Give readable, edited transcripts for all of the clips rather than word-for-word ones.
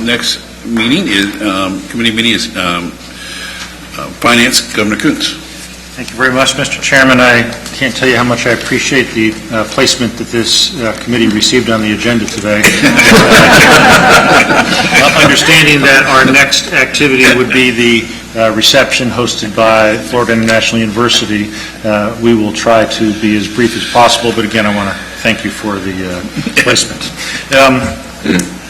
next meeting is, committee meeting is Finance, Governor Coons. Thank you very much, Mr. Chairman. I can't tell you how much I appreciate the placement that this committee received on the agenda today. Understanding that our next activity would be the reception hosted by Florida International University, we will try to be as brief as possible, but again, I want to thank you for the placement.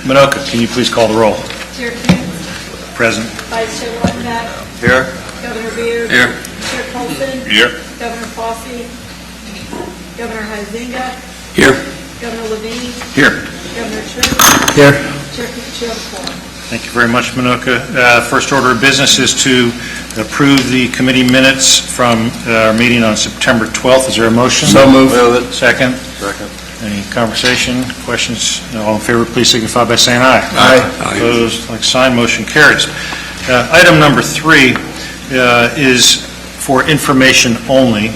Minoka, can you please call the roll? Chair Coons. Present. Vice Chair Wettenbeck. Here. Governor Beard. Here. Chair Colson. Here. Governor Fossey. Governor Huizinga. Here. Governor Levine. Here. Governor Trim. Here. Chair Quorum. Thank you very much, Minoka. First order of business is to approve the committee minutes from our meeting on September 12th. Is there a motion? So moved. Second? Second. Any conversation, questions? All in favor, please signify by saying aye. Aye. Opposed, like sign, motion carries. Item number 3 is for information only.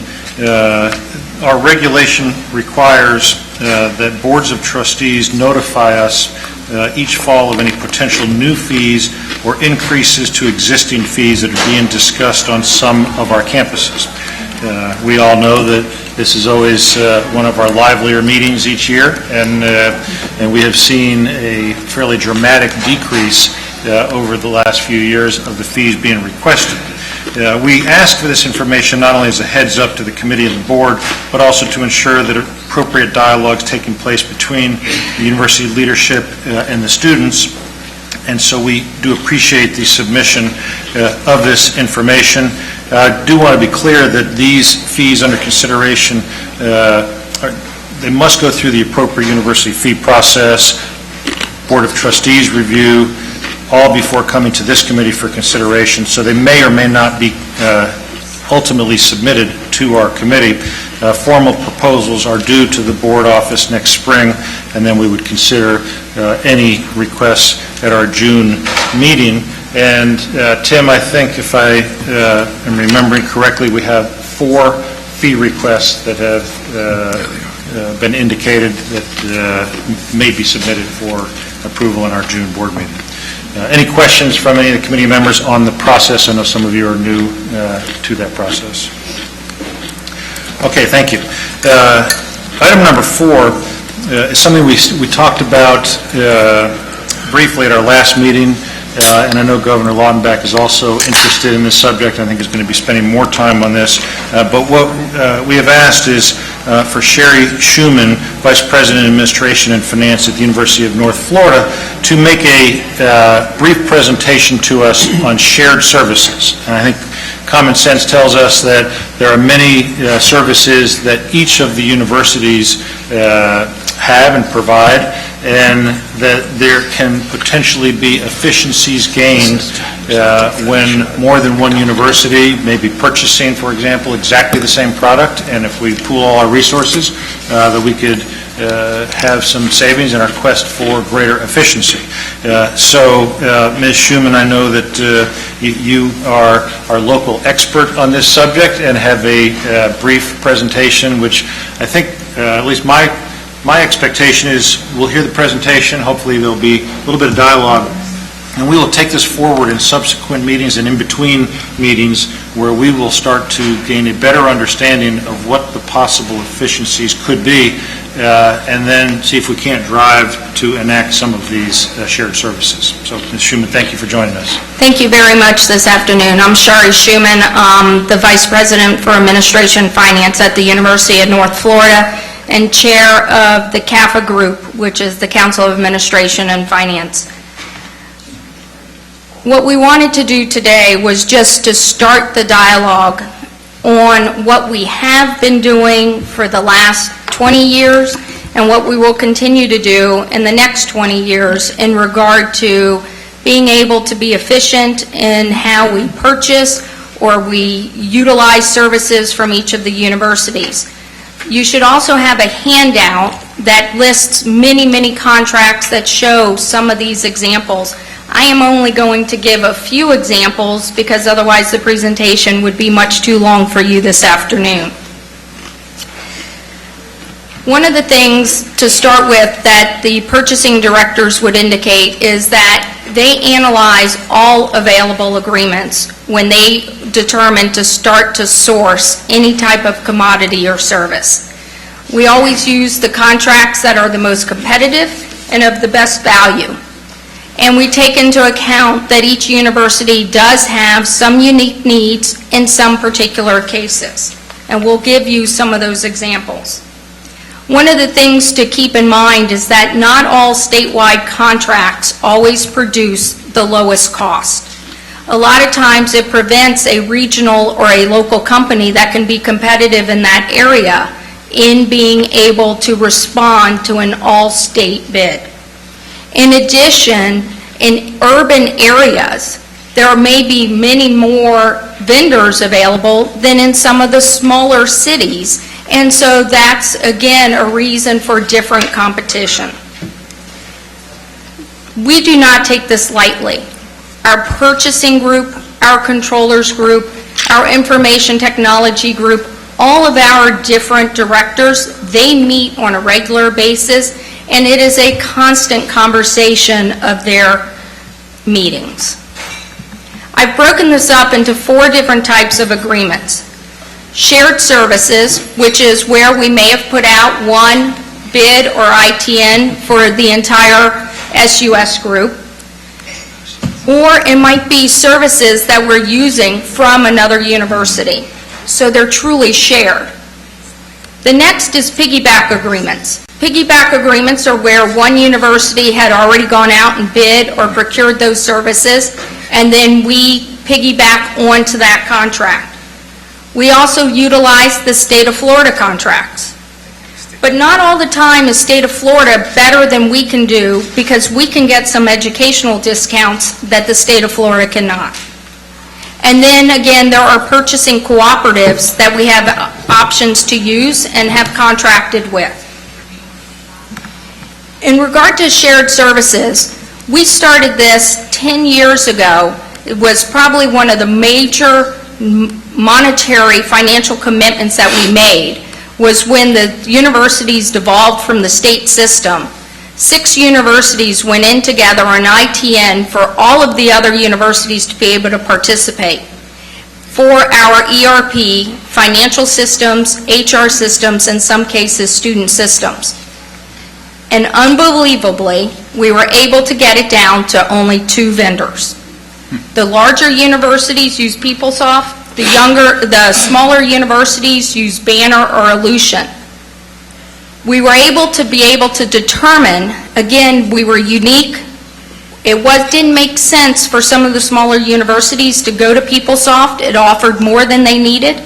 Our regulation requires that boards of trustees notify us each fall of any potential new fees or increases to existing fees that are being discussed on some of our campuses. We all know that this is always one of our livelier meetings each year, and we have seen a fairly dramatic decrease over the last few years of the fees being requested. We ask for this information not only as a heads up to the committee and the board, but also to ensure that appropriate dialogue is taking place between the university leadership and the students. And so we do appreciate the submission of this information. I do want to be clear that these fees under consideration, they must go through the appropriate university fee process, Board of Trustees review, all before coming to this committee for consideration, so they may or may not be ultimately submitted to our committee. Formal proposals are due to the board office next spring, and then we would consider any requests at our June meeting. And Tim, I think if I am remembering correctly, we have 4 fee requests that have been indicated that may be submitted for approval in our June board meeting. Any questions from any of the committee members on the process? I know some of you are new to that process. Okay, thank you. Item number 4 is something we talked about briefly at our last meeting, and I know Governor Laudenbach is also interested in this subject. I think he's going to be spending more time on this. But what we have asked is for Sherry Schuman, Vice President of Administration and Finance at the University of North Florida, to make a brief presentation to us on shared services. And I think common sense tells us that there are many services that each of the universities have and provide, and that there can potentially be efficiencies gained when more than one university may be purchasing, for example, exactly the same product, and if we pool all our resources, that we could have some savings in our quest for greater efficiency. So, Ms. Schuman, I know that you are our local expert on this subject and have a brief presentation, which I think, at least my expectation is we'll hear the presentation. Hopefully there'll be a little bit of dialogue, and we will take this forward in subsequent meetings and in between meetings where we will start to gain a better understanding of what the possible efficiencies could be, and then see if we can't drive to enact some of these shared services. So, Ms. Schuman, thank you for joining us. Thank you very much this afternoon. I'm Sherry Schuman, the Vice President for Administration and Finance at the University of North Florida, and Chair of the CAFA Group, which is the Council of Administration and Finance. What we wanted to do today was just to start the dialogue on what we have been doing for the last 20 years and what we will continue to do in the next 20 years in regard to being able to be efficient in how we purchase or we utilize services from each of the universities. You should also have a handout that lists many, many contracts that show some of these examples. I am only going to give a few examples because otherwise the presentation would be much too long for you this afternoon. One of the things to start with that the purchasing directors would indicate is that they analyze all available agreements when they determine to start to source any type of commodity or service. We always use the contracts that are the most competitive and of the best value. And we take into account that each university does have some unique needs in some particular cases. And we'll give you some of those examples. One of the things to keep in mind is that not all statewide contracts always produce the lowest cost. A lot of times it prevents a regional or a local company that can be competitive in that area in being able to respond to an all-state bid. In addition, in urban areas, there may be many more vendors available than in some of the smaller cities, and so that's, again, a reason for different competition. We do not take this lightly. Our purchasing group, our controllers group, our information technology group, all of our different directors, they meet on a regular basis, and it is a constant conversation of their meetings. I've broken this up into 4 different types of agreements. Shared services, which is where we may have put out one bid or ITN for the entire SUS group, or it might be services that we're using from another university. So they're truly shared. The next is piggyback agreements. Piggyback agreements are where one university had already gone out and bid or procured those services, and then we piggyback onto that contract. We also utilize the state of Florida contracts. But not all the time is state of Florida better than we can do, because we can get some educational discounts that the state of Florida cannot. And then again, there are purchasing cooperatives that we have options to use and have contracted with. In regard to shared services, we started this 10 years ago. It was probably one of the major monetary financial commitments that we made was when the universities devolved from the state system. 6 universities went in together on ITN for all of the other universities to be able to participate for our ERP, financial systems, HR systems, in some cases student systems. And unbelievably, we were able to get it down to only 2 vendors. The larger universities use PeopleSoft, the smaller universities use Banner or Ellucian. We were able to determine, again, we were unique. It didn't make sense for some of the smaller universities to go to PeopleSoft. It offered more than they needed.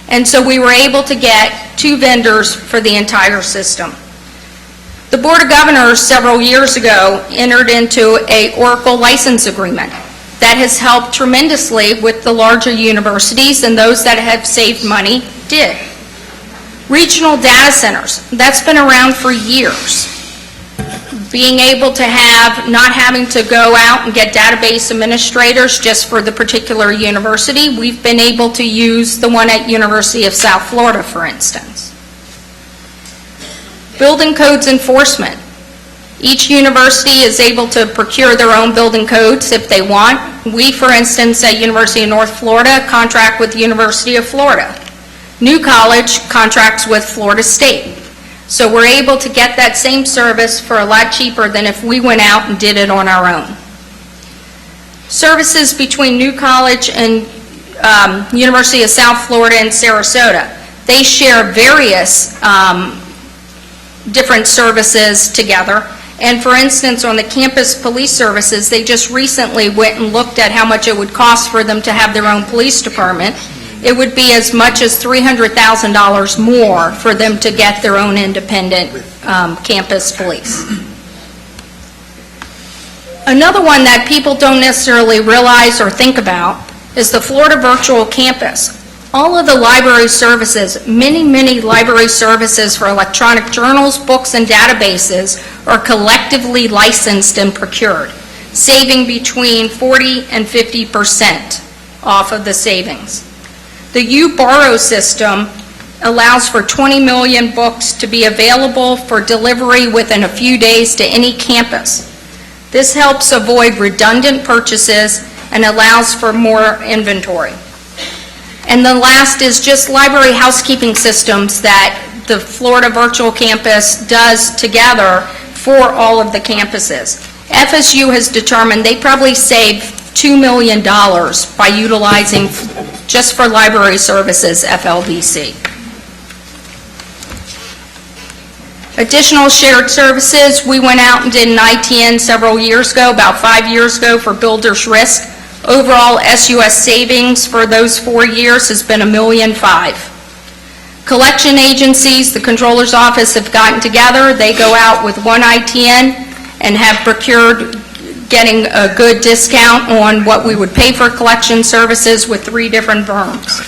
And so we were able to get 2 vendors for the entire system. The Board of Governors several years ago entered into an Oracle license agreement that has helped tremendously with the larger universities, and those that have saved money did. Regional data centers, that's been around for years. Being able to have, not having to go out and get database administrators just for the particular university, we've been able to use the one at University of South Florida, for instance. Building codes enforcement. Each university is able to procure their own building codes if they want. We, for instance, at University of North Florida, contract with the University of Florida. New College contracts with Florida State. So we're able to get that same service for a lot cheaper than if we went out and did it on our own. Services between New College and University of South Florida and Sarasota. They share various different services together. And for instance, on the campus police services, they just recently went and looked at how much it would cost for them to have their own police department. It would be as much as $300,000 more for them to get their own independent campus police. Another one that people don't necessarily realize or think about is the Florida Virtual Campus. All of the library services, many library services for electronic journals, books, and databases are collectively licensed and procured, saving between 40% and 50% off of the savings. The U-Borrow system allows for 20 million books to be available for delivery within a few days to any campus. This helps avoid redundant purchases and allows for more inventory. And the last is just library housekeeping systems that the Florida Virtual Campus does together for all of the campuses. FSU has determined they probably save $2 million by utilizing, just for library services, FLVC. Additional shared services, we went out and did an ITN several years ago, about 5 years ago, for Builder's Risk. Overall SUS savings for those 4 years has been $1.5 million. Collection agencies, the Controller's Office have gotten together. They go out with one ITN and have procured getting a good discount on what we would pay for collection services with 3 different firms.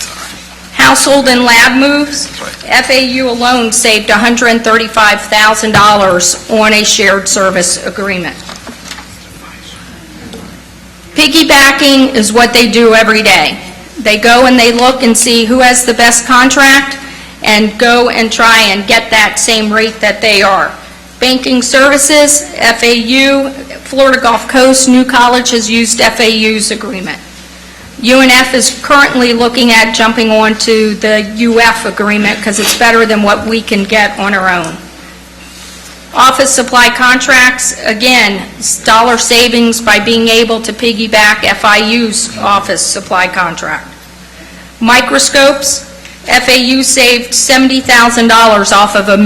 Household and lab moves, FAU alone saved $135,000 on a shared service agreement. Piggybacking is what they do every day. They go and they look and see who has the best contract and go and try and get that same rate that they are. Banking services, FAU, Florida Gulf Coast, New College has used FAU's agreement. UNF is currently looking at jumping on to the UF agreement because it's better than what we can get on our own. Office supply contracts, again, dollar savings by being able to piggyback FIU's office supply contract. Microscopes, FAU saved $70,000 off of $1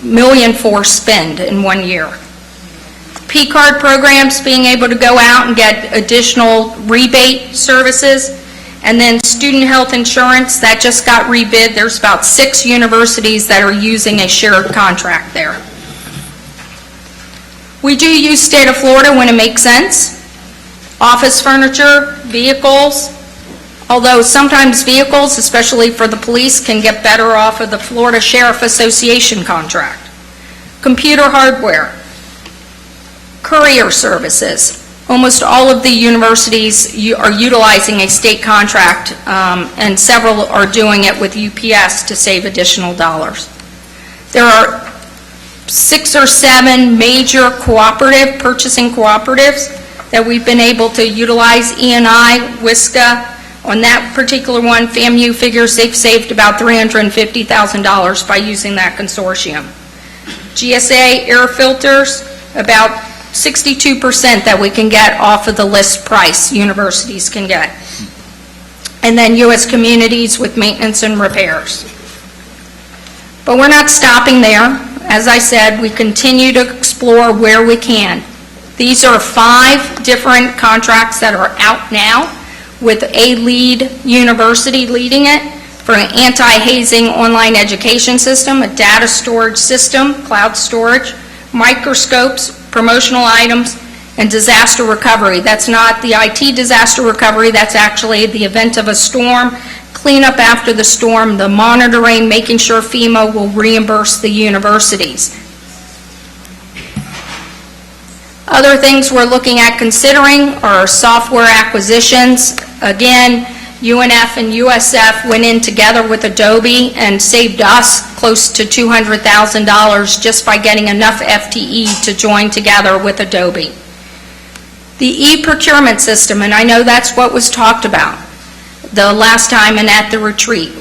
million for spend in 1 year. P-card programs, being able to go out and get additional rebate services. And then student health insurance, that just got rebid. There's about 6 universities that are using a shared contract there. We do use State of Florida when it makes sense. Office furniture, vehicles, although sometimes vehicles, especially for the police, can get better off of the Florida Sheriff Association contract. Computer hardware, courier services. Almost all of the universities are utilizing a state contract, and several are doing it with UPS to save additional dollars. There are 6 or 7 major cooperative, purchasing cooperatives that we've been able to utilize. E&I, WISCA, on that particular one, FAMU figures they've saved about $350,000 by using that consortium. GSA air filters, about 62% that we can get off of the list price universities can get. And then U.S. Communities with maintenance and repairs. But we're not stopping there. As I said, we continue to explore where we can. These are 5 different contracts that are out now with a lead university leading it for an anti-hazing online education system, a data storage system, cloud storage, microscopes, promotional items, and disaster recovery. That's not the IT disaster recovery, that's actually the event of a storm, cleanup after the storm, the monitoring, making sure FEMA will reimburse the universities. Other things we're looking at considering are software acquisitions. Again, UNF and USF went in together with Adobe and saved us close to $200,000 just by getting enough FTE to join together with Adobe. The e-procurement system, and I know that's what was talked about the last time and at the retreat.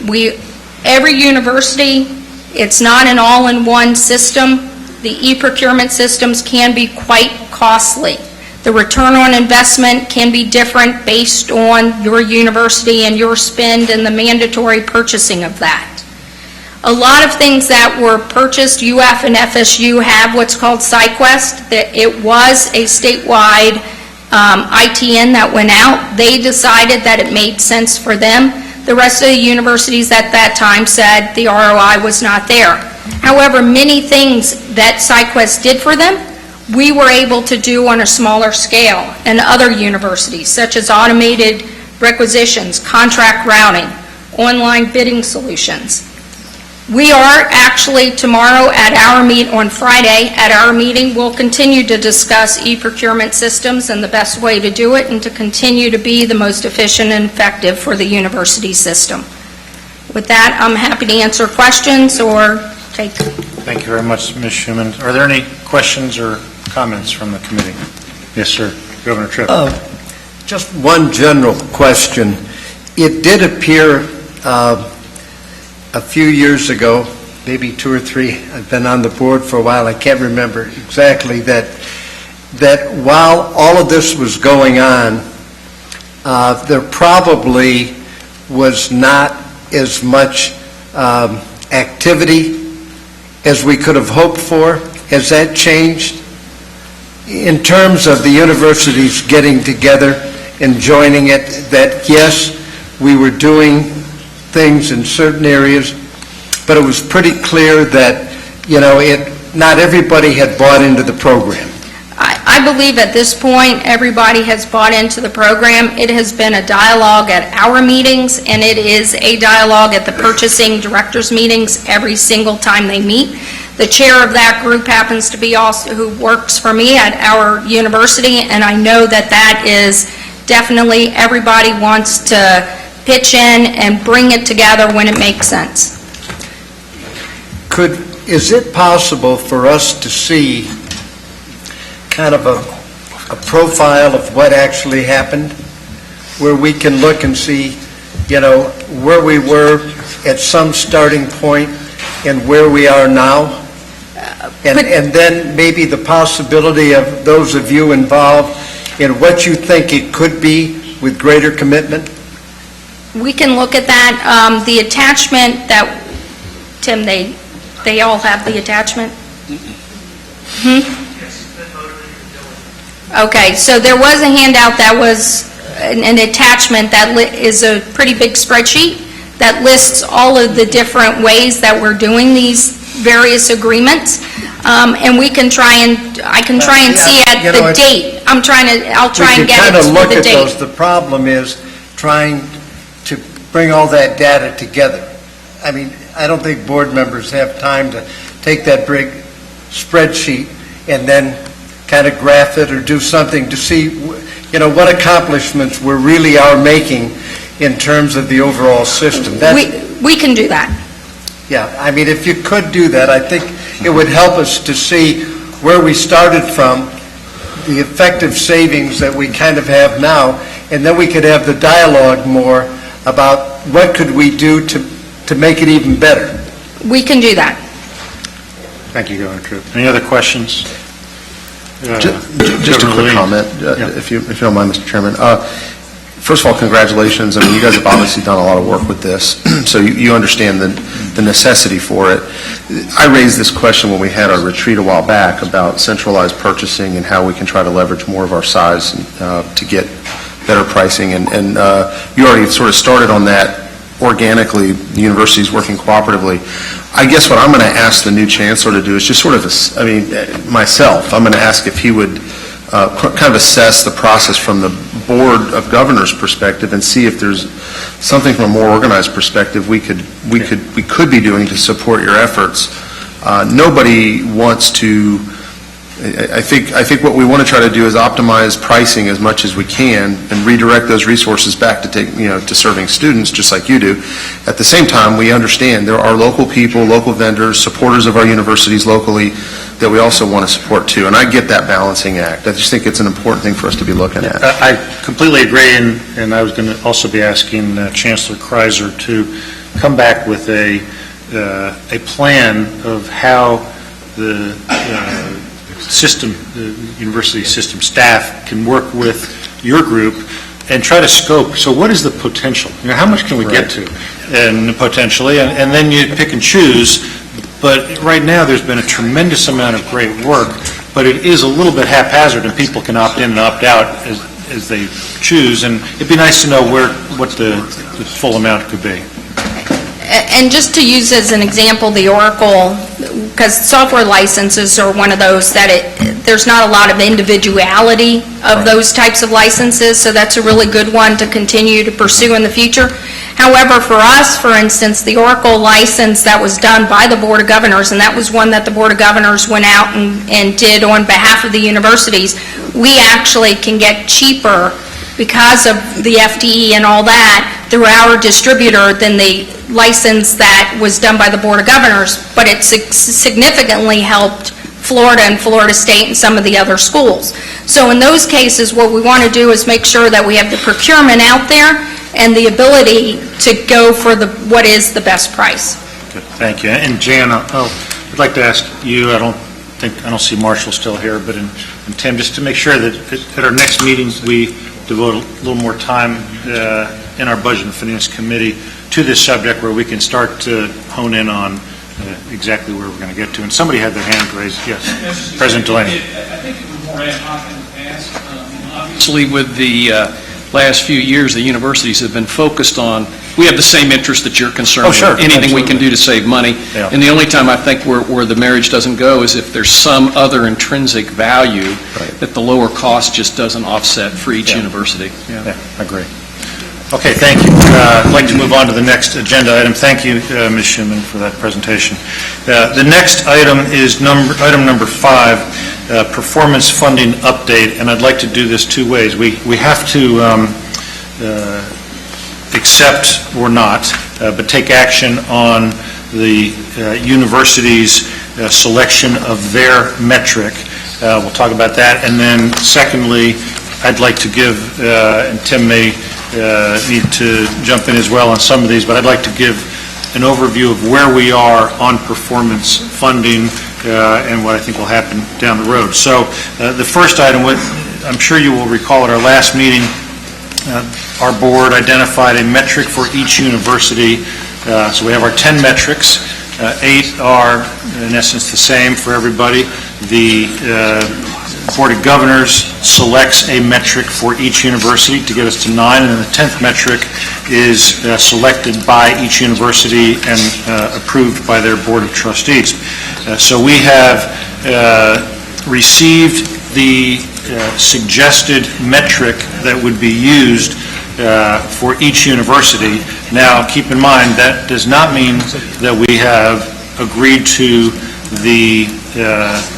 Every university, it's not an all-in-one system. The e-procurement systems can be quite costly. The return on investment can be different based on your university and your spend and the mandatory purchasing of that. A lot of things that were purchased, UF and FSU have what's called SciQuest. It was a statewide ITN that went out. They decided that it made sense for them. The rest of the universities at that time said the ROI was not there. However, many things that SciQuest did for them, we were able to do on a smaller scale, and other universities, such as automated requisitions, contract routing, online bidding solutions. We are actually tomorrow on Friday, at our meeting, we'll continue to discuss e-procurement systems and the best way to do it and to continue to be the most efficient and effective for the university system. With that, I'm happy to answer questions or take. Thank you very much, Ms. Schuman. Are there any questions or comments from the committee? Yes, sir. Governor Tripp. Just one general question. It did appear a few years ago, maybe 2 or 3, I've been on the board for a while, I can't remember exactly, that while all of this was going on, there probably was not as much activity as we could have hoped for. Has that changed? In terms of the universities getting together and joining it, that yes, we were doing things in certain areas, but it was pretty clear that, not everybody had bought into the program. I believe at this point, everybody has bought into the program. It has been a dialogue at our meetings, and it is a dialogue at the purchasing directors' meetings every single time they meet. The chair of that group happens to be also who works for me at our university, and I know that is definitely everybody wants to pitch in and bring it together when it makes sense. Is it possible for us to see kind of a profile of what actually happened, where we can look and see, where we were at some starting point and where we are now? And then maybe the possibility of those of you involved in what you think it could be with greater commitment? We can look at that. The attachment that, Tim, they all have the attachment? Okay, so there was a handout that was an attachment that is a pretty big spreadsheet that lists all of the different ways that we're doing these various agreements. And I can try and see at the date. I'll try and get it to the date. We can kind of look at those. The problem is trying to bring all that data together. I mean, I don't think board members have time to take that big spreadsheet and then kind of graph it or do something to see, what accomplishments we really are making in terms of the overall system. We can do that. Yeah, I mean, if you could do that, I think it would help us to see where we started from, the effective savings that we kind of have now, and then we could have the dialogue more about what could we do to make it even better. We can do that. Thank you, Governor Tripp. Any other questions? Just a Governor quick Levine. comment, if you don't mind, Mr. Chairman. First of all, congratulations. I mean, you guys have obviously done a lot of work with this, so you understand the necessity for it. I raised this question when we had our retreat a while back about centralized purchasing and how we can try to leverage more of our size to get better pricing, and you already sort of started on that organically. The university's working cooperatively. I guess what I'm going to ask the new chancellor to do is just sort of, myself, I'm going to ask if he would kind of assess the process from the Board of Governors perspective and see if there's something from a more organized perspective we could be doing to support your efforts. Nobody wants to. I think what we want to try to do is optimize pricing as much as we can and redirect those resources back to serving students, just like you do. At the same time, we understand there are local people, local vendors, supporters of our universities locally that we also want to support too. And I get that balancing act. I just think it's an important thing for us to be looking at. I completely agree, and I was going to also be asking Chancellor Kreiser to come back with a plan of how the university system staff can work with your group and try to scope. So what is the potential? How much can we get to? And potentially, and then you pick and choose. But right now, there's been a tremendous amount of great work, but it is a little bit haphazard, and people can opt in and opt out as they choose. And it'd be nice to know what the full amount could be. And just to use as an example, the Oracle, because software licenses are one of those that there's not a lot of individuality of those types of licenses, so that's a really good one to continue to pursue in the future. However, for us, for instance, the Oracle license that was done by the Board of Governors, and that was one that the Board of Governors went out and did on behalf of the universities, we actually can get cheaper because of the FDE and all that through our distributor than the license that was done by the Board of Governors, but it significantly helped Florida and Florida State and some of the other schools. So in those cases, what we want to do is make sure that we have the procurement out there and the ability to go for what is the best price. Good, thank you. And Jan, I'd like to ask you, I don't see Marshall still here, but and Tim, just to make sure that at our next meetings, we devote a little more time in our Budget and Finance Committee to this subject where we can start to hone in on exactly where we're going to get to. And somebody had their hand raised. Yes, President Delaney. I think it was more ad hoc in the past. Obviously, with the last few years, the universities have been focused on, we have the same interest that you're concerned with. Sure, Anything we absolutely. can do to save money. Yeah. And the only time I think where the marriage doesn't go is if there's some other intrinsic value that the lower cost just doesn't offset for each university. Yeah, I agree. Okay, thank you. I'd like to move on to the next agenda item. Thank you, Ms. Schuman, for that presentation. The next item is item number 5, performance funding update, and I'd like to do this two ways. We have to accept or not, but take action on the university's selection of their metric. We'll talk about that. And then secondly, I'd like to give, and Tim may need to jump in as well on some of these, but I'd like to give an overview of where we are on performance funding and what I think will happen down the road. So the first item, I'm sure you will recall at our last meeting, our board identified a metric for each university. So we have our 10 metrics. 8 are, in essence, the same for everybody. The Board of Governors selects a metric for each university to get us to 9, and then the 10th metric is selected by each university and approved by their Board of Trustees. So we have received the suggested metric that would be used for each university. Now, keep in mind, that does not mean that we have agreed to the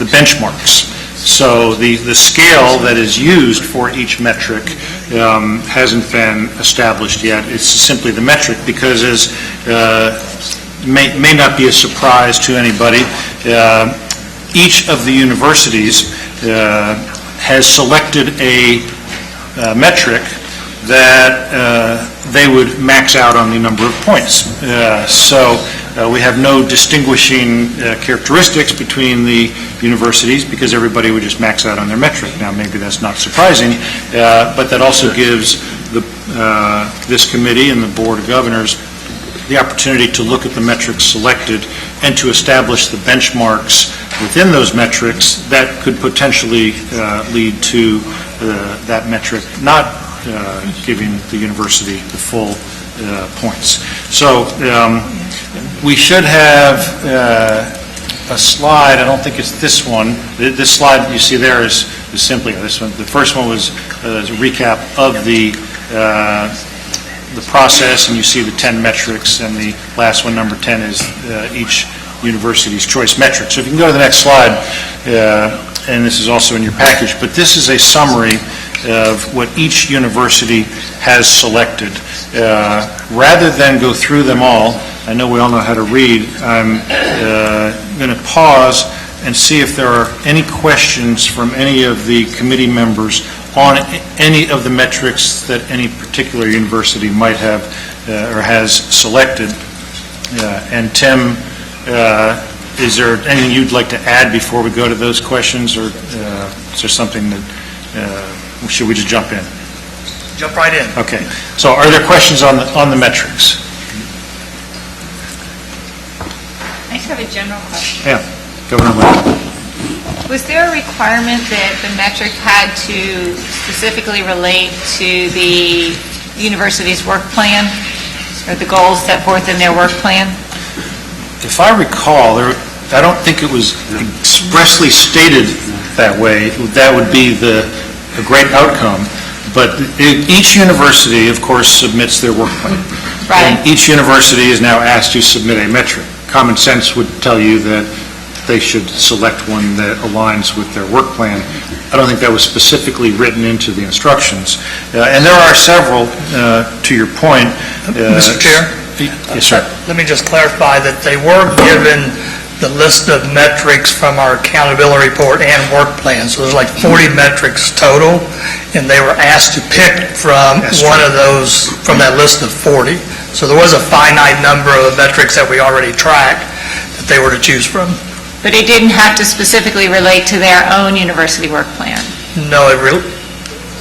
benchmarks. So the scale that is used for each metric hasn't been established yet. It's simply the metric because, as may not be a surprise to anybody, each of the universities has selected a metric that they would max out on the number of points. So we have no distinguishing characteristics between the universities because everybody would just max out on their metric. Now, maybe that's not surprising, but that also gives this committee and the Board of Governors the opportunity to look at the metrics selected and to establish the benchmarks within those metrics that could potentially lead to that metric not giving the university the full points. So we should have a slide. I don't think it's this one. This slide that you see there is simply this one. The first one was a recap of the process, and you see the 10 metrics, and the last one, number 10, is each university's choice metric. So if you can go to the next slide, and this is also in your package, but this is a summary of what each university has selected. Rather than go through them all, I know we all know how to read, I'm going to pause and see if there are any questions from any of the committee members on any of the metrics that any particular university might have or has selected. And Tim, is there anything you'd like to add before we go to those questions, or is there something that, should we just jump in? Jump right in. Okay. So are there questions on the metrics? I just have a general question. Yeah. Governor Lynn. Was there a requirement that the metric had to specifically relate to the university's work plan or the goals set forth in their work plan? If I recall, I don't think it was expressly stated that way. That would be a great outcome. But each university, of course, submits their work plan. Right. And each university is now asked to submit a metric. Common sense would tell you that they should select one that aligns with their work plan. I don't think that was specifically written into the instructions. And there are several, to your point. Mr. Chair? Yes, sir. Let me just clarify that they were given the list of metrics from our accountability report and work plan. So there's like 40 metrics total, and they were asked to pick from one of those, from that list of 40. So there was a finite number of metrics that we already tracked that they were to choose from. But it didn't have to specifically relate to their own university work plan? No,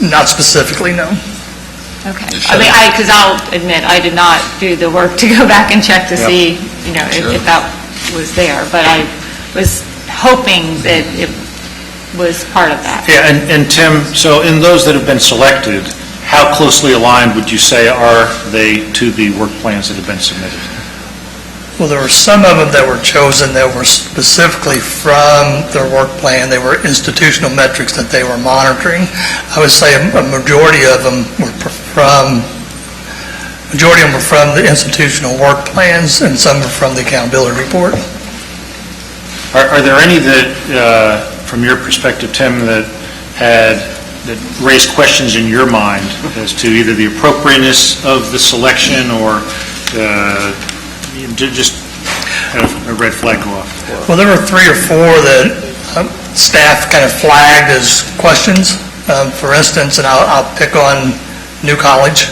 not specifically, no. Okay. I mean, because I'll admit, I did not do the work to go back and check to see, if that was there, but I was hoping that it was part of that. Yeah, and Tim, so in those that have been selected, how closely aligned would you say are they to the work plans that have been submitted? Well, there were some of them that were chosen that were specifically from their work plan. They were institutional metrics that they were monitoring. I would say a majority of them were from the institutional work plans, and some were from the accountability report. Are there any that, from your perspective, Tim, that raised questions in your mind as to either the appropriateness of the selection or just have a red flag go off? Well, there were 3 or 4 that staff kind of flagged as questions. For instance, and I'll pick on New College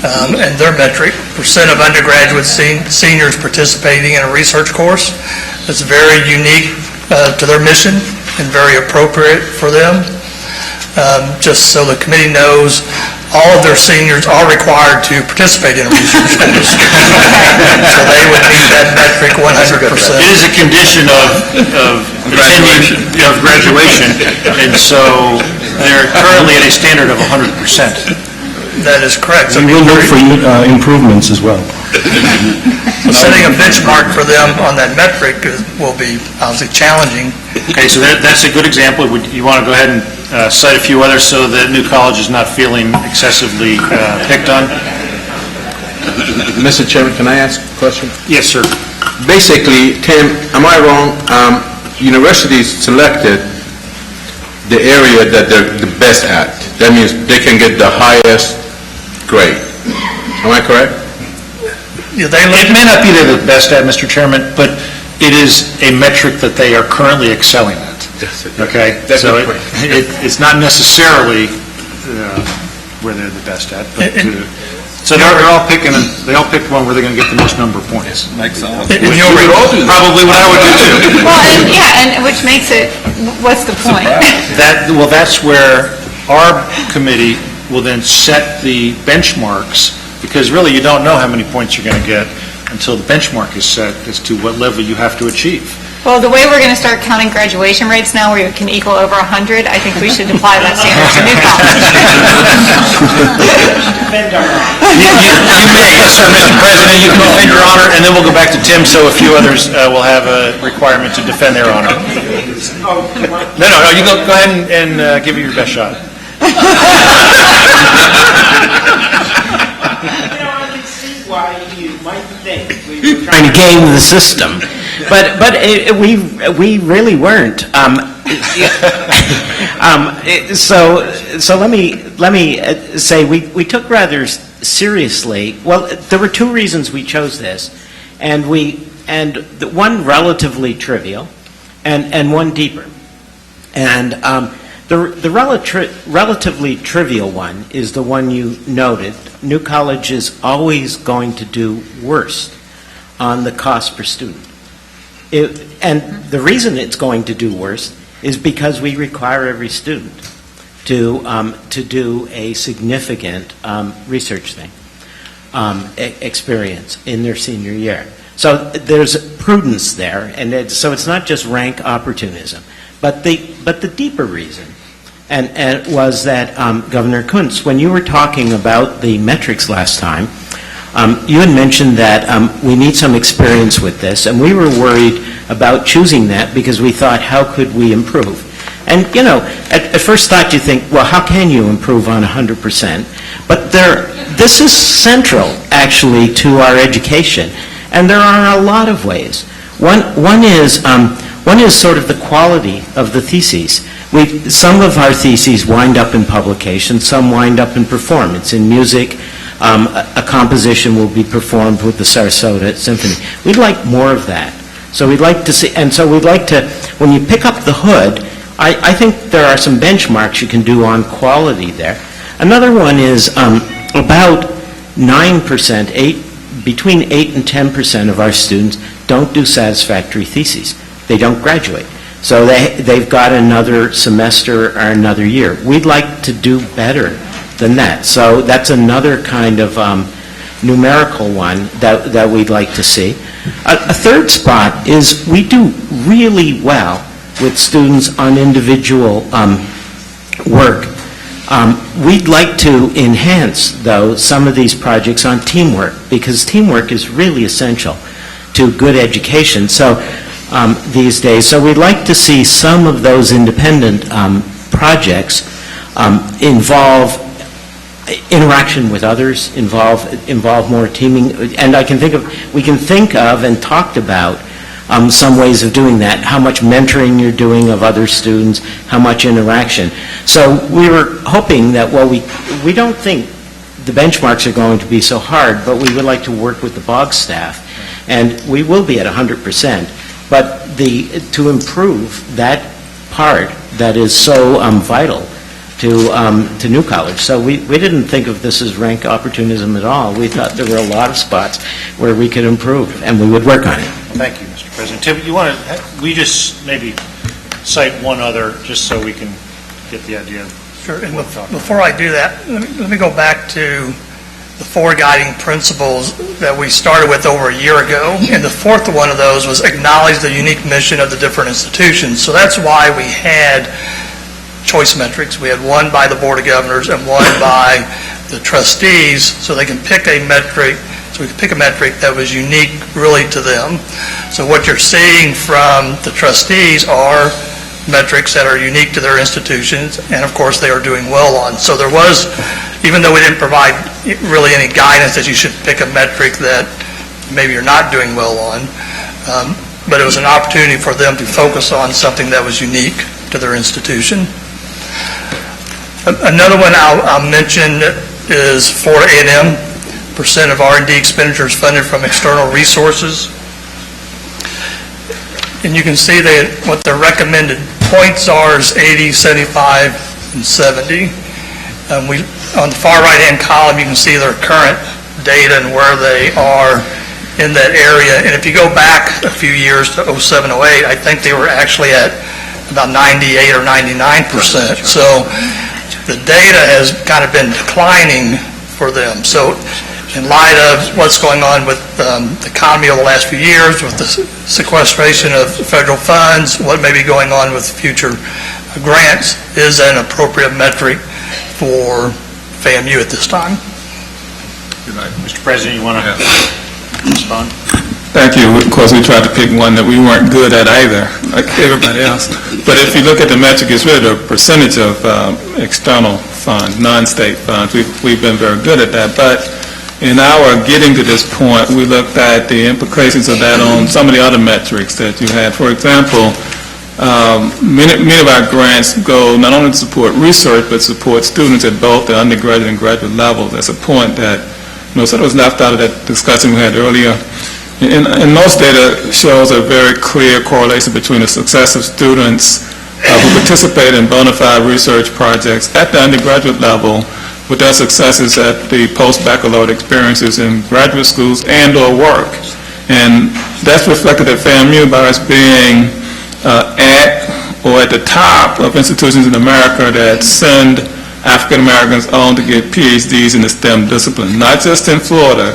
and their metric, percent of undergraduate seniors participating in a research course. It's very unique to their mission and very appropriate for them. Just so the committee knows, all of their seniors are required to participate in a research course. So they would meet that metric 100%. It is a condition of graduation, and so they're currently at a standard of 100%. That is correct. So We will look for improvements as well. setting a benchmark for them on that metric will be obviously challenging. Okay, so that's a good example. Would you want to go ahead and cite a few others so that New College is not feeling excessively picked on? Mr. Chairman, can I ask a question? Yes, sir. Basically, Tim, am I wrong? Universities selected the area that they're the best at. That means they can get the highest grade. Am I correct? Yeah, It may not be they're the best at, Mr. Chairman, but it is a metric that they are currently excelling at. Okay? That's So the point. it's not necessarily where they're the best at, but... So they all picked one where they're going to get the most number of points. Probably what I would do too. Well, and which makes it, what's the point? That's where our committee will then set the benchmarks, because really you don't know how many points you're going to get until the benchmark is set as to what level you have to achieve. Well, the way we're going to start counting graduation rates now, where you can equal over 100, I think we should apply that standard to New College. You may, yes, sir, Mr. President, you can defend your honor, and then we'll go back to Tim, so a few others will have a requirement to defend their honor. No, you go ahead and give it your best shot. I can see why you might think we were trying to game the system, but we really weren't. So let me say we took rather seriously. Well, there were 2 reasons we chose this, and one relatively trivial, and one deeper, and the relatively trivial one is the one you noted. New College is always going to do worst on the cost per student. And the reason it's going to do worst is because we require every student to do a significant research thing, experience in their senior year. So there's prudence there, and so it's not just rank opportunism. But the deeper reason, and was that Governor Kuntz, when you were talking about the metrics last time, you had mentioned that we need some experience with this, and we were worried about choosing that because we thought, how could we improve? And, at first thought you think, well, how can you improve on 100%? But this is central, actually, to our education, and there are a lot of ways. One is sort of the quality of the theses. Some of our theses wind up in publication, some wind up in performance. In music, a composition will be performed with the Sarasota Symphony. We'd like more of that. So we'd like to see, and so we'd like to, when you pick up the hood, I think there are some benchmarks you can do on quality there. Another one is about 9%, between 8 and 10% of our students don't do satisfactory theses. They don't graduate. So they've got another semester or another year. We'd like to do better than that. So that's another kind of numerical one that we'd like to see. A third spot is we do really well with students on individual work. We'd like to enhance, though, some of these projects on teamwork, because teamwork is really essential to good education these days. So we'd like to see some of those independent projects involve interaction with others, involve more teaming, and we can think of and talked about some ways of doing that, how much mentoring you're doing of other students, how much interaction. So we were hoping that, well, we don't think the benchmarks are going to be so hard, but we would like to work with the BOG staff, and we will be at 100%, but to improve that part that is so vital to New College. So we didn't think of this as rank opportunism at all. We thought there were a lot of spots where we could improve, and we would work on it. Thank you, Mr. President. Tim, will you just maybe cite one other, just so we can get the idea? Sure. And before I do that, let me go back to the 4 guiding principles that we started with over a year ago. And the 4th one of those was acknowledge the unique mission of the different institutions. So that's why we had choice metrics. We had one by the Board of Governors and one by the trustees, so they can pick a metric. So we could pick a metric that was unique really to them. So what you're seeing from the trustees are metrics that are unique to their institutions, and of course they are doing well on. So there was, even though we didn't provide really any guidance that you should pick a metric that maybe you're not doing well on, but it was an opportunity for them to focus on something that was unique to their institution. Another one I'll mention is Florida A&M. % of R&D expenditures funded from external resources. And you can see that what the recommended points are is 80, 75, and 70. On the far right-hand column, you can see their current data and where they are in that area. And if you go back a few years to 07, 08, I think they were actually at about 98 or 99%. So the data has kind of been declining for them. So in light of what's going on with the economy over the last few years, with the sequestration of federal funds, what may be going on with future grants, is an appropriate metric for FAMU at this time. Mr. President, you want to respond? Thank you. Of course, we tried to pick one that we weren't good at either, like everybody else. But if you look at the metric, it's really the percentage of external funds, non-state funds. We've been very good at that. But in our getting to this point, we looked at the implications of that on some of the other metrics that you had. For example, many of our grants go not only to support research, but support students at both the undergraduate and graduate level. That's a point that sort of was left out of that discussion we had earlier. And most data shows a very clear correlation between the success of students who participate in bona fide research projects at the undergraduate level with their successes at the post-baccalaureate experiences in graduate schools and or work. And that's reflected at FAMU by us being at or at the top of institutions in America that send African Americans on to get PhDs in the STEM discipline, not just in Florida,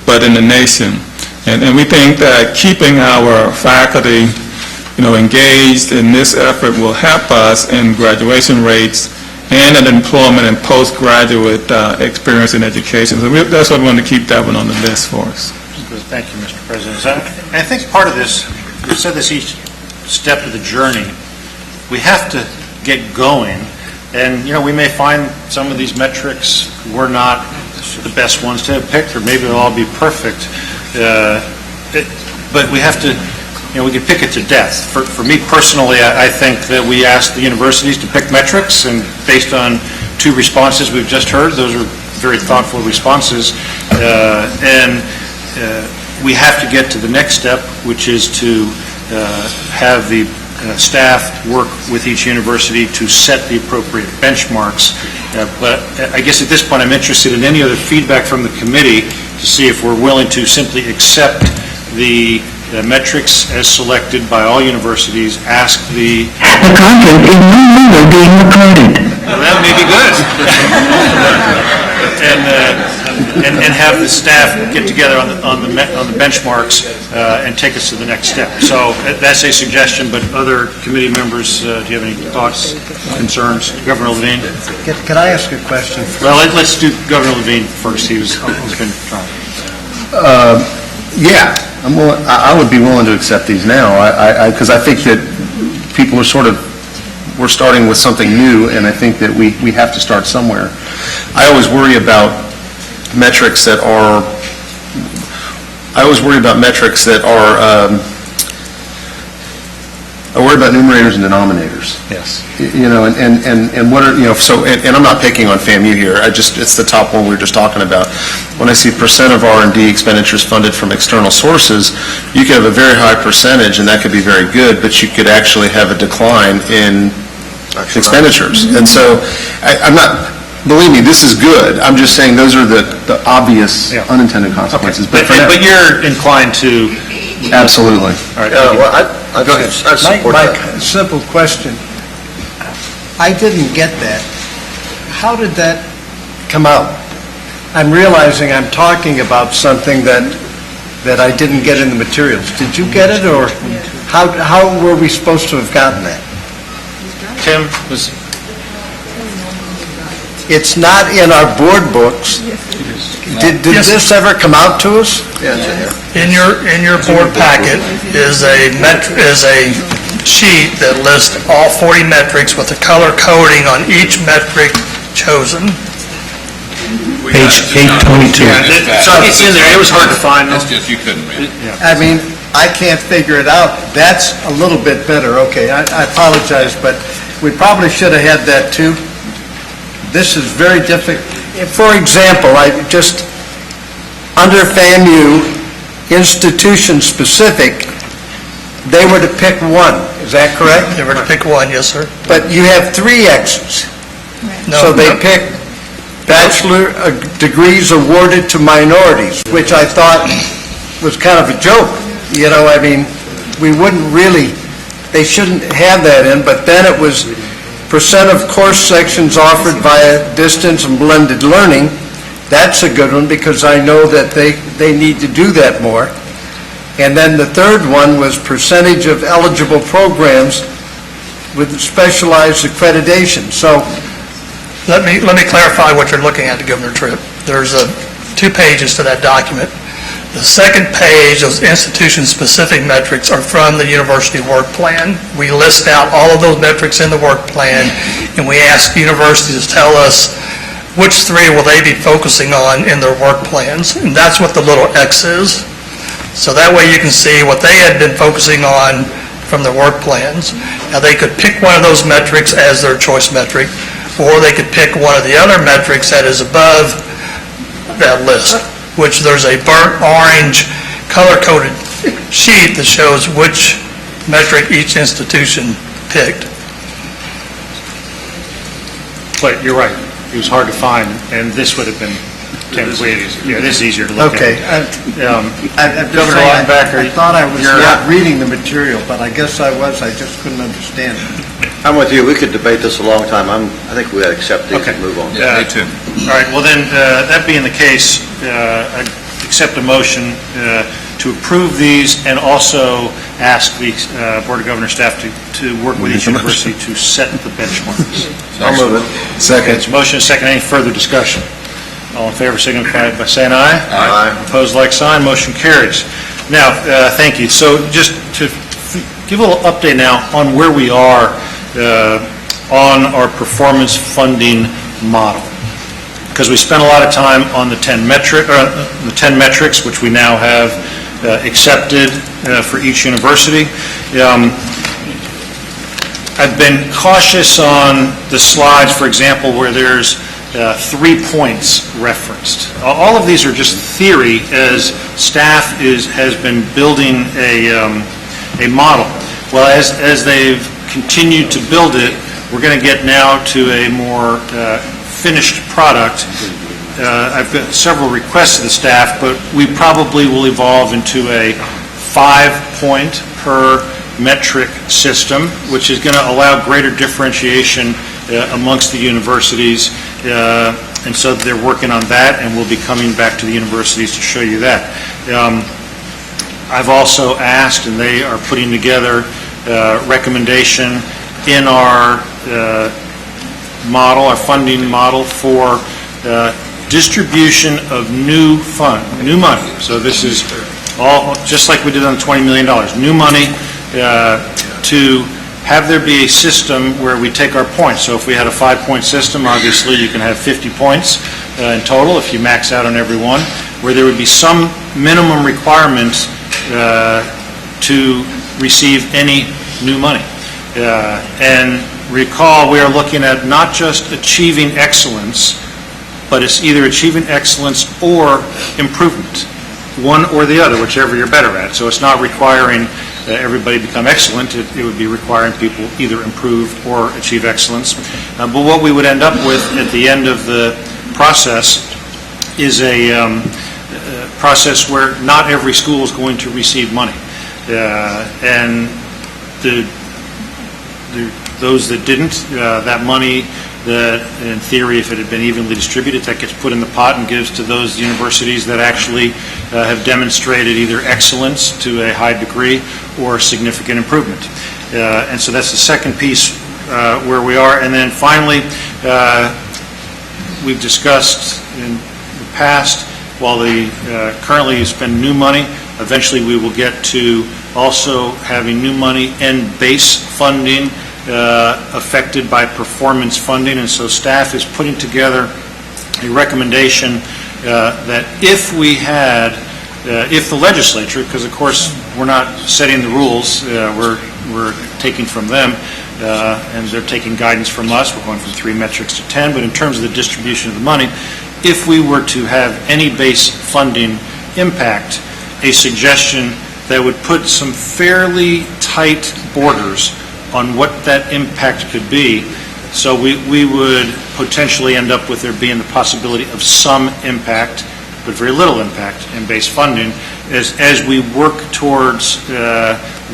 but in the nation. And we think that keeping our faculty, engaged in this effort will help us in graduation rates and in employment and postgraduate experience in education. So that's why we wanted to keep that one on the list for us. Thank you, Mr. President. I think part of this, we've said this each step of the journey, we have to get going. And, we may find some of these metrics were not the best ones to have picked, or maybe they'll all be perfect. But we have to, we can pick it to death. For me personally, I think that we asked the universities to pick metrics, and based on 2 responses we've just heard, those are very thoughtful responses. we have to get to the next step, which is to have the staff work with each university to set the appropriate benchmarks. But I guess at this point, I'm interested in any other feedback from the committee to see if we're willing to simply accept the metrics as selected by all universities, ask the... The conference is no longer being recorded. Well, that may be good. And have the staff get together on the benchmarks and take us to the next step. So that's a suggestion, but other committee members, do you have any thoughts, concerns? Governor Levine? Can I ask a question? Well, let's do Governor Levine first. He's been trying. Yeah, I would be willing to accept these now, because I think that people are we're starting with something new, and I think that we have to start somewhere. I always worry about metrics that are, I worry about numerators and denominators. Yes. And what are, and I'm not picking on FAMU here, it's the top one we were just talking about. When I see percent of R&D expenditures funded from external sources, you could have a very high percentage, and that could be very good, but you could actually have a decline in expenditures. And so, I'm not, believe me, this is good, I'm just saying those are the obvious unintended consequences. But you're inclined to... Absolutely. All right. Go ahead. My simple question, I didn't get that. How did that come out? I'm realizing I'm talking about something that I didn't get in the materials. Did you get it, or how were we supposed to have gotten that? Tim was... It's not in our board books. Did this ever come out to us? In your board packet is a sheet that lists all 40 metrics with the color coding on each metric chosen. Page 822. It's in there. It was hard to find. That's just, you couldn't read it. I mean, I can't figure it out. That's a little bit better. Okay, I apologize, but we probably should have had that too. This is very difficult. For example, under FAMU, institution-specific, they were to pick one. Is that correct? They were to pick one, yes, sir. But you have 3 X's. So they pick bachelor degrees awarded to minorities, which I thought was kind of a joke. I mean, we wouldn't really, they shouldn't have that in, but then it was percent of course sections offered via distance and blended learning. That's a good one, because I know that they need to do that more. And then the third one was percentage of eligible programs with specialized accreditation. So let me clarify what you're looking at, Governor Tripp. There's 2 pages to that document. The second page, those institution-specific metrics, are from the university work plan. We list out all of those metrics in the work plan, and we ask universities to tell us which 3 will they be focusing on in their work plans, and that's what the little X is. So that way you can see what they had been focusing on from their work plans. Now, they could pick one of those metrics as their choice metric, or they could pick one of the other metrics that is above that list, which there's a burnt orange color-coded sheet that shows which metric each institution picked. But you're right. It was hard to find, and this would have been way easier. Yeah, this is easier to look okay. at. Governor Lautenbach, I thought I was not reading the material, but I guess I was. I just couldn't understand it. I'm with you. We could debate this a long time. I think we ought to accept these and move on. Yeah, me too. All right, well then, that being the case, I accept a motion to approve these and also ask the Board of Governors staff to work with each university to set the benchmarks. I'll move it. Second. It's motion and second. Any further discussion? All in favor signify by saying aye. Aye. Opposed, like sign. Motion carries. Now, thank you. So just to give a little update now on where we are on our performance funding model, because we spent a lot of time on the 10 metrics, which we now have accepted for each university. I've been cautious on the slides, for example, where there's 3 points referenced. All of these are just theory as staff has been building a model. Well, as they've continued to build it, we're going to get now to a more finished product. I've got several requests of the staff, but we probably will evolve into a 5-point per metric system, which is going to allow greater differentiation amongst the universities, and so they're working on that, and we'll be coming back to the universities to show you that. I've also asked, and they are putting together recommendation in our model, our funding model for distribution of new money. So this is all, just like we did on the $20 million, new money to have there be a system where we take our points. So if we had a 5-point system, obviously you can have 50 points in total if you max out on every one, where there would be some minimum requirements to receive any new money. And recall, we are looking at not just achieving excellence, but it's either achieving excellence or improvement, one or the other, whichever you're better at. So it's not requiring everybody become excellent. It would be requiring people either improve or achieve excellence. But what we would end up with at the end of the process is a process where not every school is going to receive money. And those that didn't, that money that, in theory, if it had been evenly distributed, that gets put in the pot and gives to those universities that actually have demonstrated either excellence to a high degree or significant improvement. And so that's the second piece where we are. And then finally, we've discussed in the past, while currently you spend new money, eventually we will get to also having new money and base funding affected by performance funding, and so staff is putting together a recommendation that if the legislature, because of course we're not setting the rules, we're taking from them, and they're taking guidance from us, we're going from 3 metrics to 10, but in terms of the distribution of the money, if we were to have any base funding impact, a suggestion that would put some fairly tight borders on what that impact could be. So we would potentially end up with there being the possibility of some impact, but very little impact in base funding as we work towards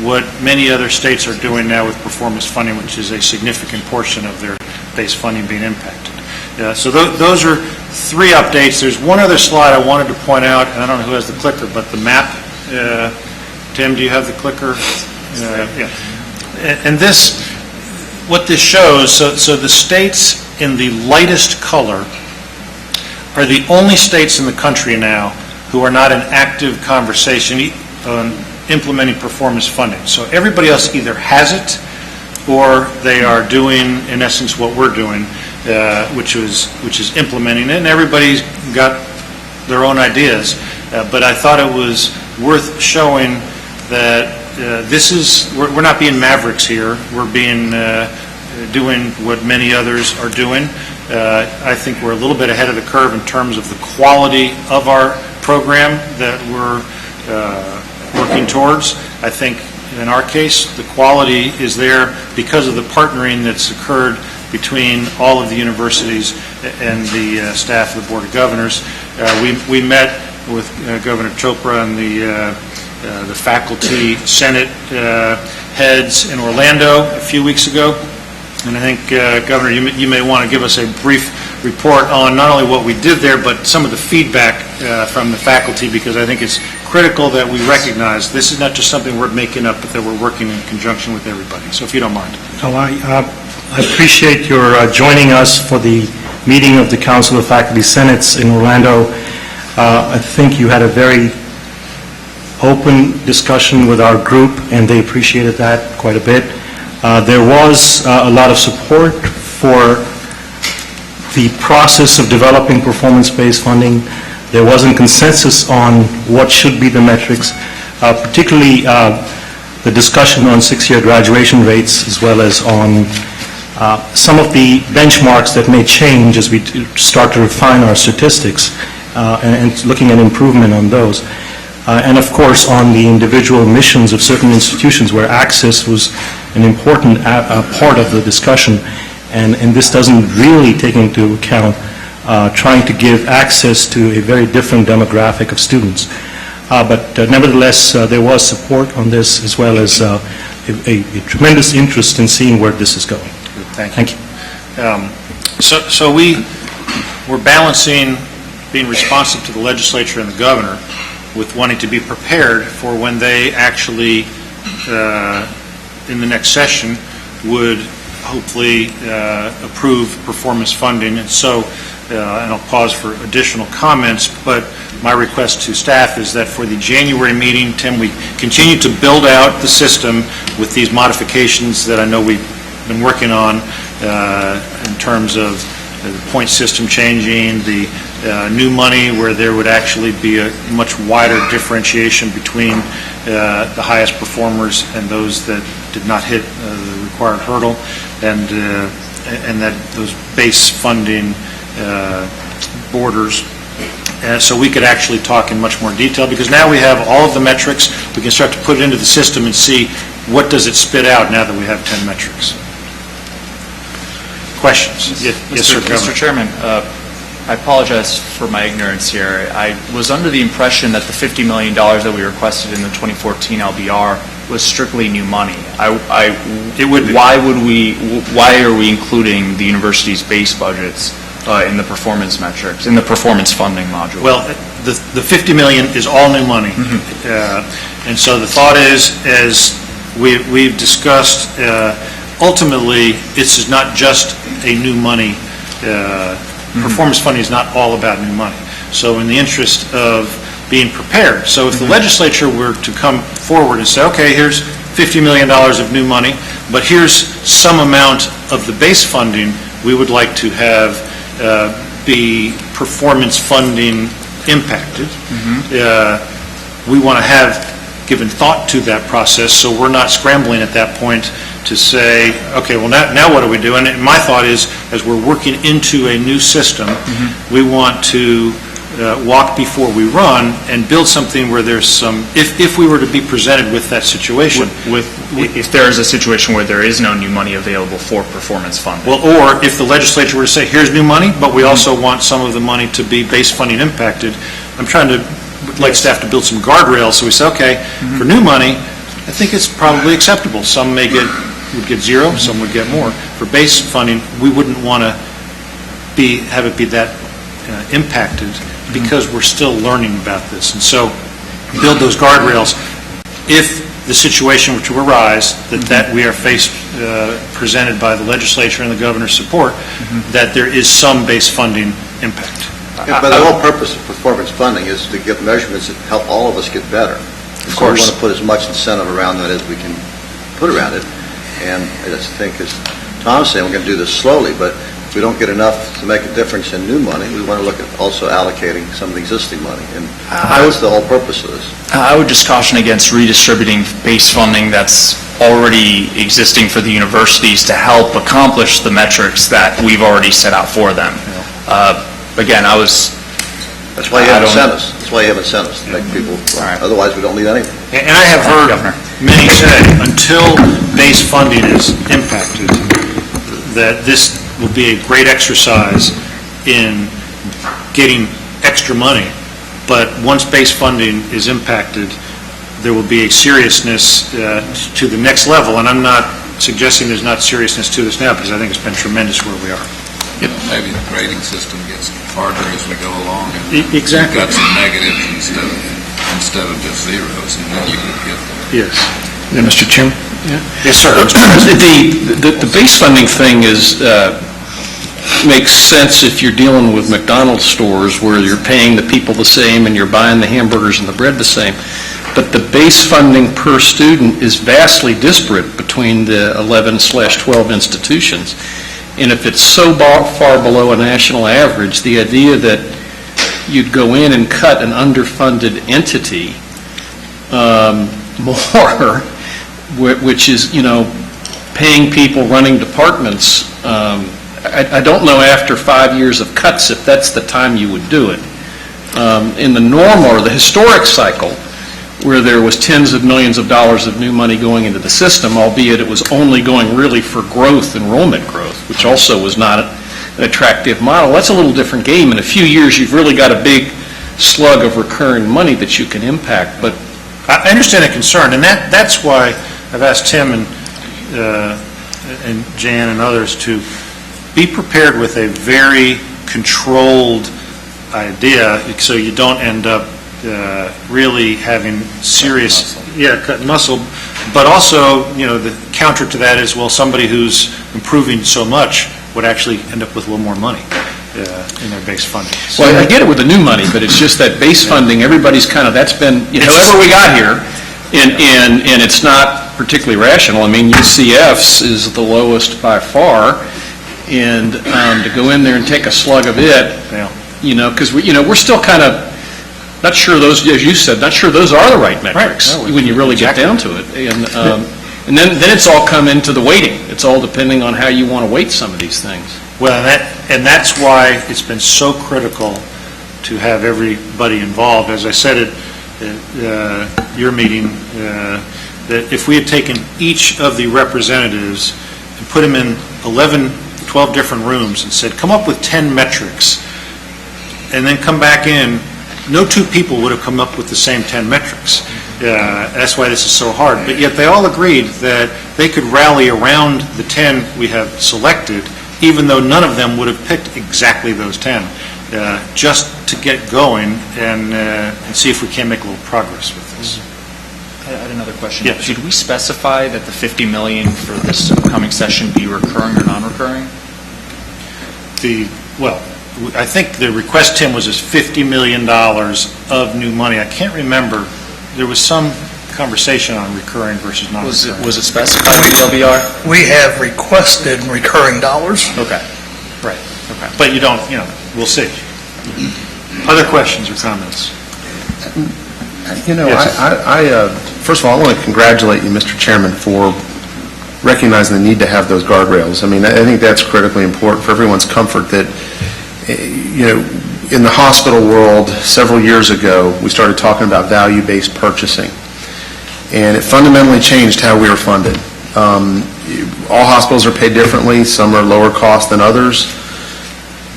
what many other states are doing now with performance funding, which is a significant portion of their base funding being impacted. So those are 3 updates. There's one other slide I wanted to point out, and I don't know who has the clicker, but the map. Tim, do you have the clicker? Yeah. And this, what this shows, so the states in the lightest color are the only states in the country now who are not in active conversation on implementing performance funding. So everybody else either has it or they are doing, in essence, what we're doing, which is implementing it, and everybody's got their own ideas. But I thought it was worth showing that we're not being mavericks here. We're doing what many others are doing. I think we're a little bit ahead of the curve in terms of the quality of our program that we're working towards. I think in our case, the quality is there because of the partnering that's occurred between all of the universities and the staff of the Board of Governors. We met with Governor Chopra and the faculty senate heads in Orlando a few weeks ago, and I think, Governor, you may want to give us a brief report on not only what we did there, but some of the feedback from the faculty, because I think it's critical that we recognize this is not just something we're making up, but that we're working in conjunction with everybody. So if you don't mind. Oh, I appreciate your joining us for the meeting of the Council of Faculty Senates in Orlando. I think you had a very open discussion with our group, and they appreciated that quite a bit. There was a lot of support for the process of developing performance-based funding. There wasn't consensus on what should be the metrics, particularly the discussion on 6-year graduation rates, as well as on Some of the benchmarks that may change as we start to refine our statistics and looking at improvement on those. And of course, on the individual missions of certain institutions where access was an important part of the discussion, and this doesn't really take into account trying to give access to a very different demographic of students. But nevertheless, there was support on this, as well as a tremendous interest in seeing where this is going. Thank you. So we're balancing being responsive to the legislature and the governor with wanting to be prepared for when they actually, in the next session, would hopefully approve performance funding. And so, and I'll pause for additional comments, but my request to staff is that for the January meeting, Tim, we continue to build out the system with these modifications that I know we've been working on in terms of the point system changing, the new money where there would actually be a much wider differentiation between the highest performers and those that did not hit the required hurdle, and that those base funding borders. So we could actually talk in much more detail, because now we have all of the metrics. We can start to put it into the system and see what does it spit out now that we have 10 metrics. Questions? Yes, sir, Governor. Mr. Chairman, I apologize for my ignorance here. I was under the impression that the $50 million that we requested in the 2014 LBR was strictly new money. It would be. Why are we including the university's base budgets in the performance metrics, in the performance funding module? Well, the $50 million is all new money. And so the thought is, as we've discussed, ultimately, this is not just a new money. Performance funding is not all about new money. So in the interest of being prepared, so if the legislature were to come forward and say, okay, here's $50 million of new money, but here's some amount of the base funding we would like to have be performance funding impacted. We want to have given thought to that process, so we're not scrambling at that point to say, okay, well, now what do we do? And my thought is, as we're working into a new system, we want to walk before we run and build something where there's some, if we were to be presented with that situation. If there is a situation where there is no new money available for performance funding. Well, or if the legislature were to say, here's new money, but we also want some of the money to be base funding impacted, I'm trying to, like staff, to build some guardrails, so we say, okay, for new money, I think it's probably acceptable. Some would get zero, some would get more. For base funding, we wouldn't want to have it be that impacted, because we're still learning about this. And so build those guardrails. If the situation were to arise that we are presented by the legislature and the governor's support, that there is some base funding impact. Yeah, but the whole purpose of performance funding is to get measurements that help all of us get better. Of course. So we want to put as much incentive around that as we can put around it. And I just think, as Tom's saying, we're going to do this slowly, but if we don't get enough to make a difference in new money, we want to look at also allocating some of the existing money. And that's the whole purpose of this. I would just caution against redistributing base funding that's already existing for the universities to help accomplish the metrics that we've already set out for them. Again, That's why you have incentives. That's why you have incentives, to make people, otherwise we don't need anything. And I have heard many say, until base funding is impacted, that this will be a great exercise in getting extra money. But once base funding is impacted, there will be a seriousness to the next level. And I'm not suggesting there's not seriousness to this now, because I think it's been tremendous where we are. Maybe the grading system gets harder as we go along. Exactly. You've got some negatives instead of just zeros, and then you could get there. Yes. Yeah, Mr. Chairman? Yes, sir. The base funding thing makes sense if you're dealing with McDonald's stores where you're paying the people the same and you're buying the hamburgers and the bread the same. But the base funding per student is vastly disparate between the 11/12 institutions. And if it's so far below a national average, the idea that you'd go in and cut an underfunded entity more, which is, paying people running departments I don't know after 5 years of cuts if that's the time you would do it. In the normal, or the historic cycle, where there was tens of millions of dollars of new money going into the system, albeit it was only going really for growth, enrollment growth, which also was not an attractive model. That's a little different game. In a few years, you've really got a big slug of recurring money that you can impact, but I understand the concern, and that's why I've asked Tim and Jan and others to be prepared with a very controlled idea, so you don't end up really having serious, cutting muscle. But also, the counter to that is, well, somebody who's improving so much would actually end up with a little more money in their base funding. Well, I get it with the new money, but it's just that base funding, everybody's that's been, however we got here, and it's not particularly rational. I mean, UCF's is the lowest by far, and to go in there and take a slug of it, because we're still kind of not sure those, as you said, not sure those are the right metrics when you really get down to it. And then it's all come into the weighting. It's all depending on how you want to weight some of these things. Well, and that's why it's been so critical to have everybody involved. As I said at your meeting, that if we had taken each of the representatives and put them in 11, 12 different rooms and said, come up with 10 metrics, and then come back in, no two people would have come up with the same 10 metrics. That's why this is so hard. But yet they all agreed that they could rally around the 10 we have selected, even though none of them would have picked exactly those 10, just to get going and see if we can make a little progress with this. I had another question. Yeah. Should we specify that the $50 million for this upcoming session be recurring or non-recurring? I think the request, Tim, was $50 million of new money. I can't remember. There was some conversation on recurring versus non-recurring. Was it specified in the LBR? We have requested recurring dollars. Okay. Right. Okay. But you don't, we'll see. Other questions or comments? First of all, I want to congratulate you, Mr. Chairman, for recognizing the need to have those guardrails. I mean, I think that's critically important for everyone's comfort that, in the hospital world, several years ago, we started talking about value-based purchasing. And it fundamentally changed how we were funded. All hospitals are paid differently. Some are lower cost than others.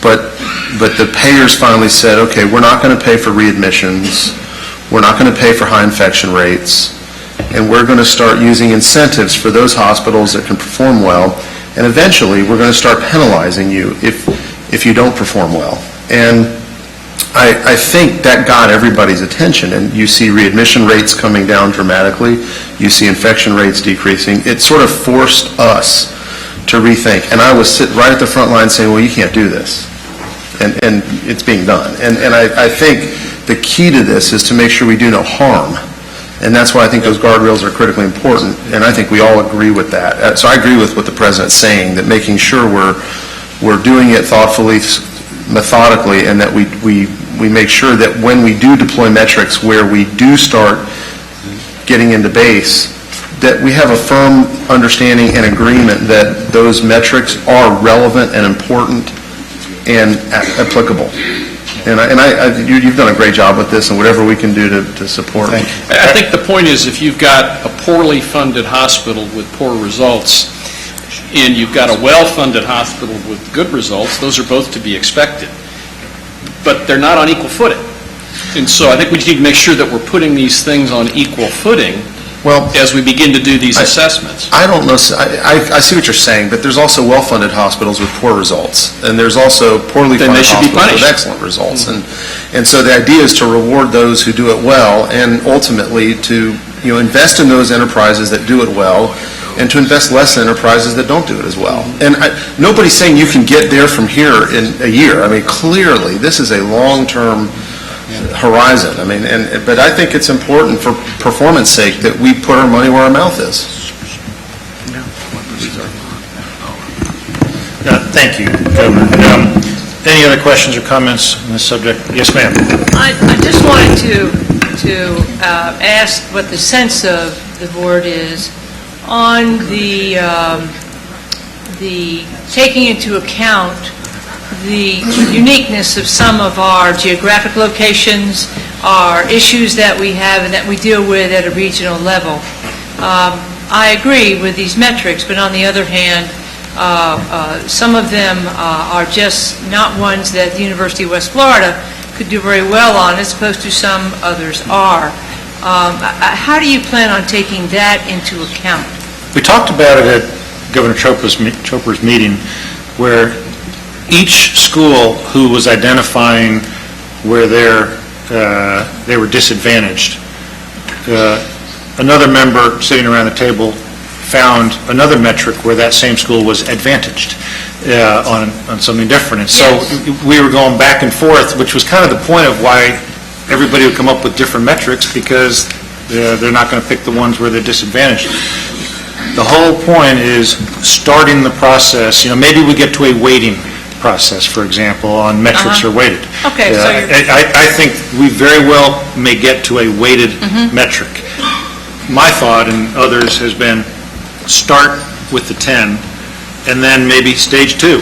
But the payers finally said, okay, we're not going to pay for readmissions. We're not going to pay for high infection rates. And we're going to start using incentives for those hospitals that can perform well. And eventually, we're going to start penalizing you if you don't perform well. And I think that got everybody's attention, and you see readmission rates coming down dramatically. You see infection rates decreasing. It sort of forced us to rethink. And I was sitting right at the front line saying, well, you can't do this. And it's being done. And I think the key to this is to make sure we do no harm. And that's why I think those guardrails are critically important, and I think we all agree with that. So I agree with what the President's saying, that making sure we're doing it thoughtfully, methodically, and that we make sure that when we do deploy metrics where we do start getting into base, that we have a firm understanding and agreement that those metrics are relevant and important and applicable. And you've done a great job with this, and whatever we can do to support. Thank you. I think the point is, if you've got a poorly funded hospital with poor results, and you've got a well-funded hospital with good results, those are both to be expected. But they're not on equal footing. And so I think we need to make sure that we're putting these things on equal footing as we begin to do these assessments. I don't know, I see what you're saying, but there's also well-funded hospitals with poor results, and there's also poorly funded hospitals with excellent results. And so the idea is to reward those who do it well, and ultimately to invest in those enterprises that do it well, and to invest less in enterprises that don't do it as well. And nobody's saying you can get there from here in a year. I mean, clearly, this is a long-term horizon. I mean, but I think it's important for performance sake that we put our money where our mouth is. Thank you, Governor. Any other questions or comments on this subject? Yes, ma'am. I just wanted to ask what the sense of the board is on the taking into account the uniqueness of some of our geographic locations, our issues that we have and that we deal with at a regional level. I agree with these metrics, but on the other hand, some of them are just not ones that the University of West Florida could do very well on, as opposed to some others are. How do you plan on taking that into account? We talked about it at Governor Chopra's meeting, where each school who was identifying where they were disadvantaged, another member sitting around the table found another metric where that same school was advantaged on something different. And so we were going back and forth, which was kind of the point of why everybody would come up with different metrics, because they're not going to pick the ones where they're disadvantaged. The whole point is starting the process. Maybe we get to a weighting process, for example, on metrics are weighted. Okay, so I think we very well may get to a weighted metric. My thought, and others, has been start with the 10, and then maybe stage 2,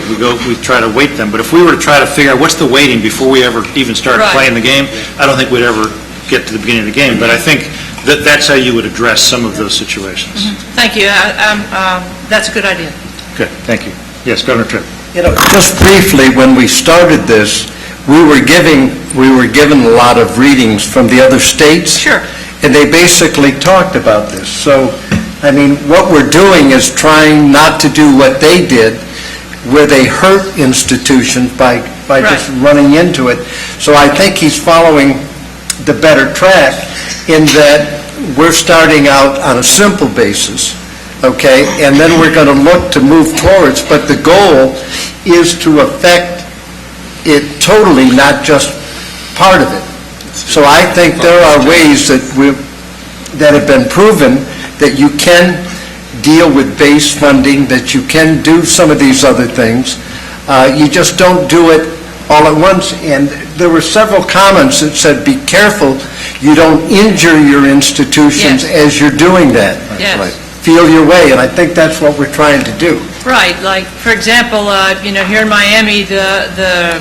we try to weight them. But if we were to try to figure out what's the weighting before we ever even start playing the game, I don't think we'd ever get to the beginning of the game. But I think that's how you would address some of those situations. Thank you. That's a good idea. Good, thank you. Yes, Governor Tripp. Just briefly, when we started this, we were given a lot of readings from the other states. Sure. And they basically talked about this. So, what we're doing is trying not to do what they did, where they hurt institutions by just running into it. So I think he's following the better track in that we're starting out on a simple basis, okay? And then we're going to look to move towards, but the goal is to affect it totally, not just part of it. So I think there are ways that have been proven that you can deal with base funding, that you can do some of these other things. You just don't do it all at once. And there were several comments that said, be careful you don't injure your institutions as you're doing that. Yes. Right. Feel your way, and I think that's what we're trying to do. Right, like, for example, here in Miami, the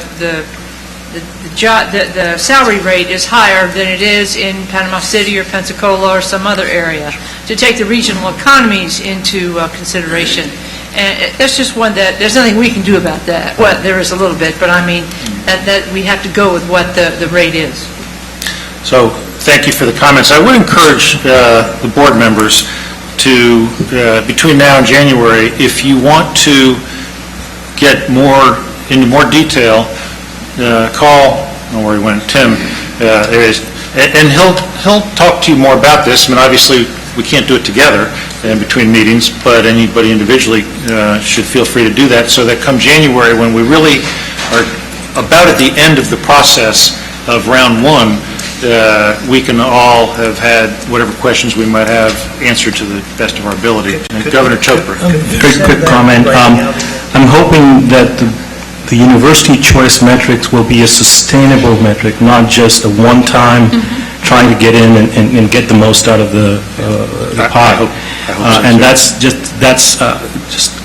salary rate is higher than it is in Panama City or Pensacola or some other area, to take the regional economies into consideration. And that's just one that, there's nothing we can do about that. Well, there is a little bit, but that we have to go with what the rate is. So, thank you for the comments. I would encourage the board members to, between now and January, if you want to get into more detail, call, I don't know where he went, Tim, and he'll talk to you more about this. Obviously, we can't do it together in between meetings, but anybody individually should feel free to do that, so that come January, when we really are about at the end of the process of round 1, we can all have had whatever questions we might have answered to the best of our ability. Governor Chopra. Very quick comment. I'm hoping that the university choice metrics will be a sustainable metric, not just a one-time trying to get in and get the most out of the pie. I hope so, and too.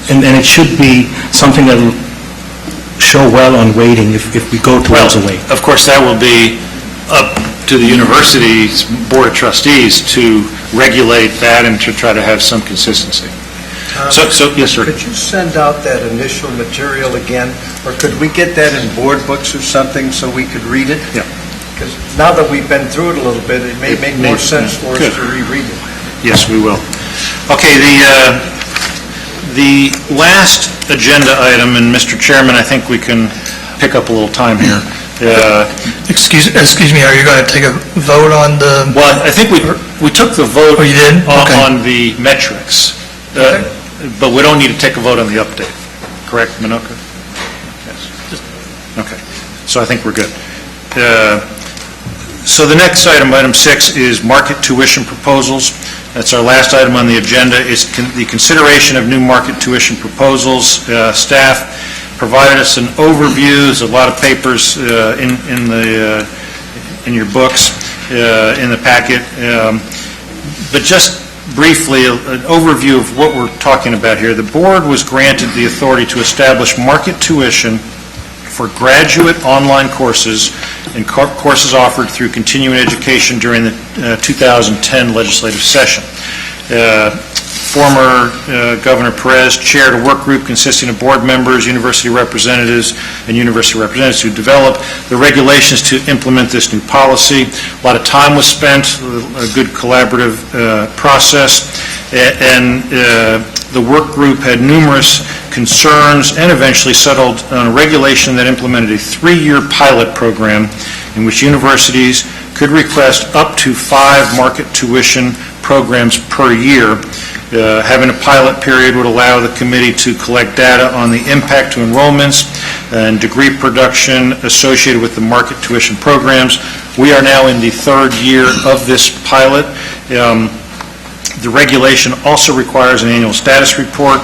and it should be something that will show well on weighting if we go towards a weight. Of course, that will be up to the university's board of trustees to regulate that and to try to have some consistency. Yes, sir. Could you send out that initial material again, or could we get that in board books or something so we could read it? Yeah. Because now that we've been through it a little bit, it may make more sense for us to reread it. Yes, we will. Okay, the last agenda item, and Mr. Chairman, I think we can pick up a little time here. Excuse me, are you going to take a vote on the... Well, I think we took the vote you did? Okay. on the metrics, but we don't need to take a vote on the update. Correct, Minoka? Yes. Okay, so I think we're good. So the next item, item 6, is market tuition proposals. That's our last item on the agenda. It's the consideration of new market tuition proposals. Staff provided us an overview. There's a lot of papers in your books, in the packet. But just briefly, an overview of what we're talking about here. The board was granted the authority to establish market tuition for graduate online courses and courses offered through continuing education during the 2010 legislative session. Former Governor Perez chaired a work group consisting of board members, university representatives, and university representatives who developed the regulations to implement this new policy. A lot of time was spent, a good collaborative process, and the work group had numerous concerns and eventually settled on a regulation that implemented a 3-year pilot program in which universities could request up to 5 market tuition programs per year. Having a pilot period would allow the committee to collect data on the impact to enrollments and degree production associated with the market tuition programs. We are now in the 3rd year of this pilot. The regulation also requires an annual status report.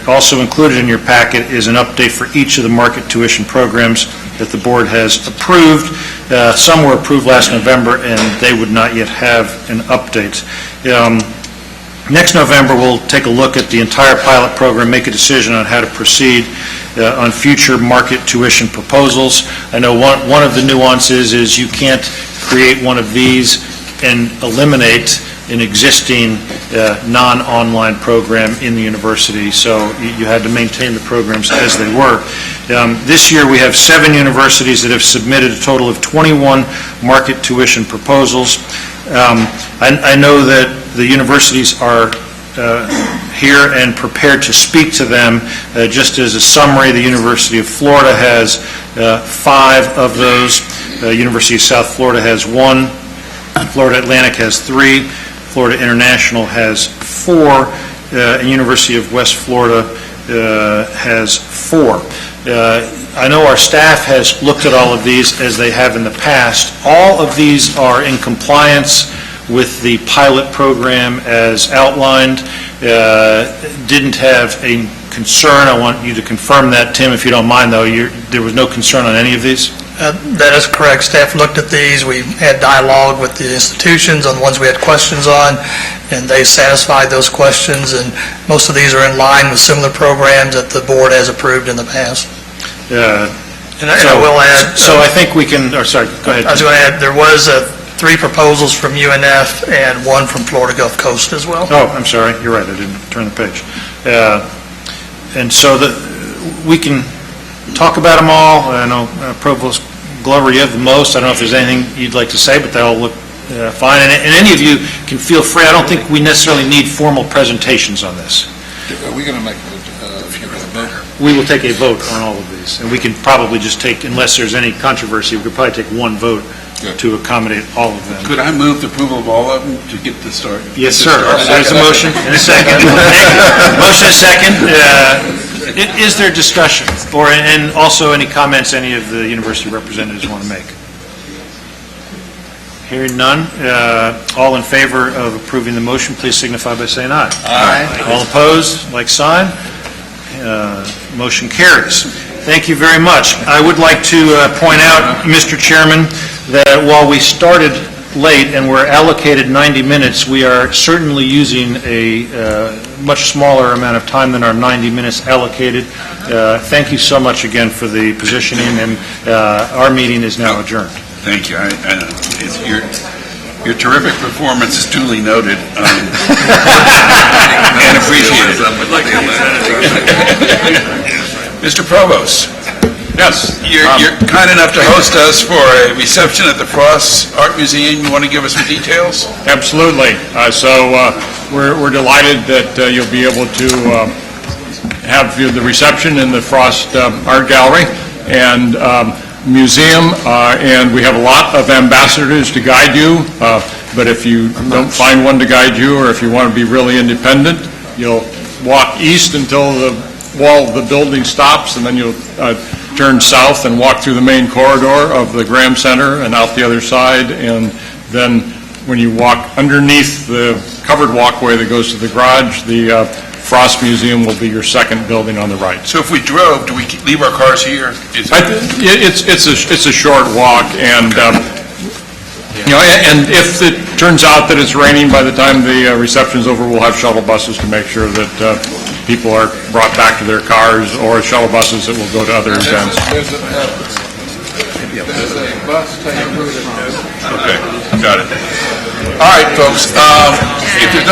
Also included in your packet is an update for each of the market tuition programs that the board has approved. Some were approved last November, and they would not yet have an update. Next November, we'll take a look at the entire pilot program, make a decision on how to proceed on future market tuition proposals. I know one of the nuances is you can't create one of these and eliminate an existing non-online program in the university, so you had to maintain the programs as they were. This year, we have 7 universities that have submitted a total of 21 market tuition proposals. I know that the universities are here and prepared to speak to them. Just as a summary, the University of Florida has 5 of those. University of South Florida has 1. Florida Atlantic has 3. Florida International has 4. And University of West Florida has 4. I know our staff has looked at all of these as they have in the past. All of these are in compliance with the pilot program as outlined. Didn't have a concern. I want you to confirm that, Tim, if you don't mind, though. There was no concern on any of these? That is correct. Staff looked at these. We had dialogue with the institutions on the ones we had questions on, and they satisfied those questions, and most of these are in line with similar programs that the board has approved in the past. And I will add... So I think we can... sorry, go ahead. I was going to add, there was 3 proposals from UNF and 1 from Florida Gulf Coast as well. Oh, I'm sorry. You're right. I didn't turn the page. And so we can talk about them all. I know Provost Glover, you have the most. I don't know if there's anything you'd like to say, but they all look fine. And any of you can feel free. I don't think we necessarily need formal presentations on this. Are we going to make a vote? We will take a vote on all of these, and we can probably just take, unless there's any controversy, we could probably take one vote to accommodate all of them. Could I move the approval of all of them to get the start? Yes, sir. There's a motion and a second. Motion and a second. Is there discussion? And also any comments any of the university representatives want to make? Hearing none. All in favor of approving the motion, please signify by saying aye. Aye. All opposed, like sign. Motion carries. Thank you very much. I would like to point out, Mr. Chairman, that while we started late and we're allocated 90 minutes, we are certainly using a much smaller amount of time than our 90 minutes allocated. Thank you so much again for the positioning, and our meeting is now adjourned. Thank you. Your terrific performance is duly noted and appreciated. Mr. Provost. Yes. You're kind enough to host us for a reception at the Frost Art Museum. You want to give us some details? Absolutely. We're delighted that you'll be able to have the reception in the Frost Art Gallery and museum, and we have a lot of ambassadors to guide you, but if you don't find one to guide you, or if you want to be really independent, you'll walk east until the wall of the building stops, and then you'll turn south and walk through the main corridor of the Graham Center and out the other side, and then when you walk underneath the covered walkway that goes to the garage, the Frost Museum will be your second building on the right. So if we drove, do we leave our cars here? It's a short walk, and You know, and if it turns out that it's raining by the time the reception's over, we'll have shuttle buses to make sure that people are brought back to their cars, or shuttle buses that will go to other events. There's a bus taking route from. Okay, got it. All right, folks, if there's